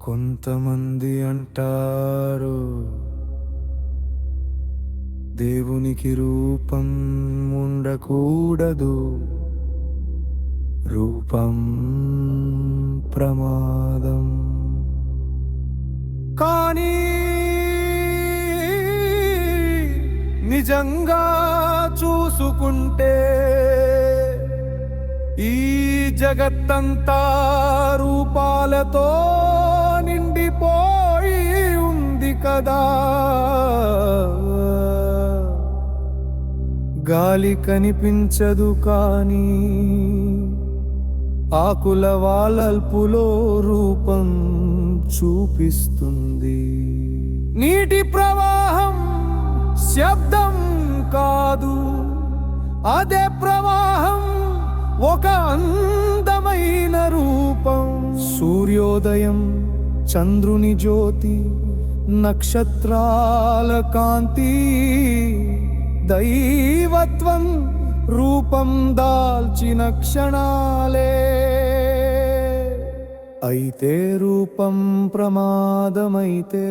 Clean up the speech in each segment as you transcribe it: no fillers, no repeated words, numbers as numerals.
కొంతమంది అంటారు దేవునికి రూపం ఉండకూడదు, రూపం ప్రమాదం. కానీ నిజంగా చూసుకుంటే ఈ జగత్తంతా రూపాలతో నిండిపోయి ఉంది కదా. గాలి కనిపించదు కానీ ఆకుల వాలల్పులో రూపం చూపిస్తుంది. నీటి ప్రవాహం శబ్దం కాదు, అదే ప్రవాహం ఒక అందమైన రూపం. సూర్యోదయం, చంద్రుని జ్యోతి, నక్షత్రాల కాంతి, దైవత్వం రూపం దాల్చిన క్షణాలే. అయితే రూపం ప్రమాదమైతే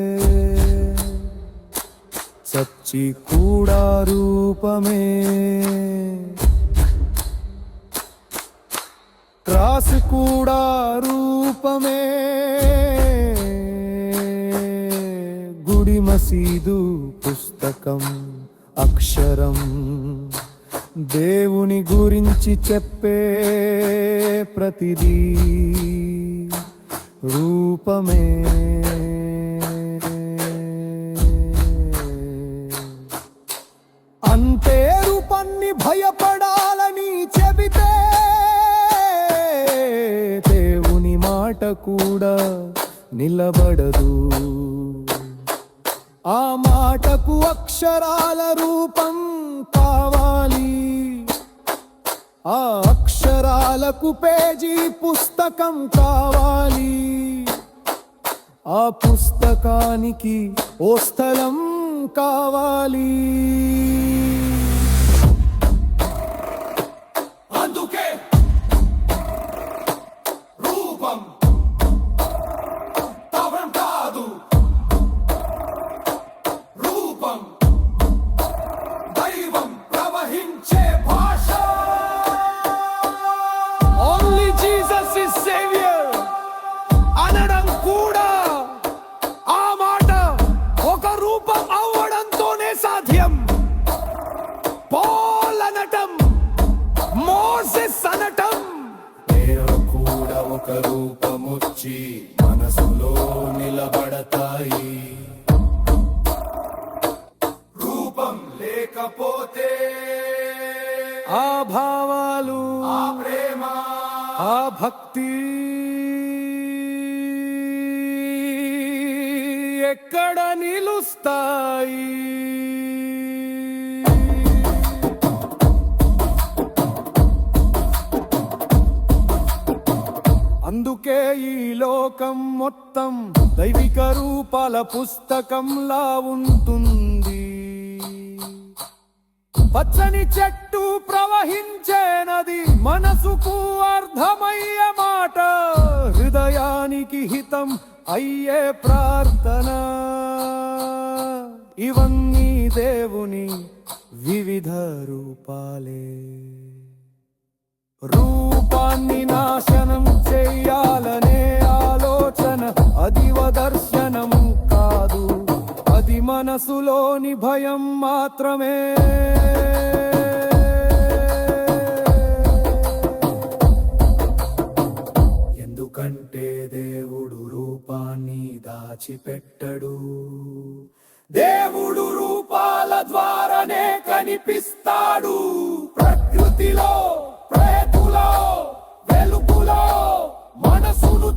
చచ్చి కూడా రూపమే, త్రాసు కూడా రూపమే. గుడి మసీదు పుస్తకం అక్షరం దేవుని గురించి చెప్పే ప్రతిదీ రూపమే. అంతే రూపాన్ని భయపడాలని చెబితే దేవుని మాట కూడా నిలబడదు. ఆ మాటకు అక్షరాల రూపం కావాలి, ఆ అక్షరాలకు పేజీ పుస్తకం కావాలి, ఆ పుస్తకానికి ఓ స్థలం కావాలి. అందుకే రూపం తవరం కాదు, రూపం దైవం ప్రవహించే భాష. ఓన్లీ జీసస్ ఇస్ సేవియర్ అనడం కూడా ఆ మాట ఒక రూపం అవ్వడంతోనే సాధ్యం. పౌల్ అనటం, మోసెస్ అనటం కూడా ఒక రూపమొచ్చి మనసులో నిలబడతాయి. రూపం లేకపోతే ఆ భావాలు, ఆ ప్రేమ, ఆ భక్తి ఎక్కడ నిలుస్తాయి? అందుకే ఈ లోకం మొత్తం దైవిక రూపాల పుస్తకంలా ఉంటుంది. పచ్చని చెట్టు, ప్రవహించే నది, మనసుకు అర్థమయ్యే మాట, హృదయానికి హితం అయ్యే ప్రార్థన, ఇవన్నీ దేవుని వివిధ రూపాలే. రూపాన్ని నాశనం చెయ్యాలనే ఆలోచన అది దర్శనం కాదు, అది మనసులోని భయం మాత్రమే. ఎందుకంటే దేవుడు రూపాన్ని దాచిపెట్టడు, దేవుడు రూపాల ద్వారానే కనిపిస్తాడు. ప్రకృతిలో, ప్రేతులో, వెలుగులో మనసును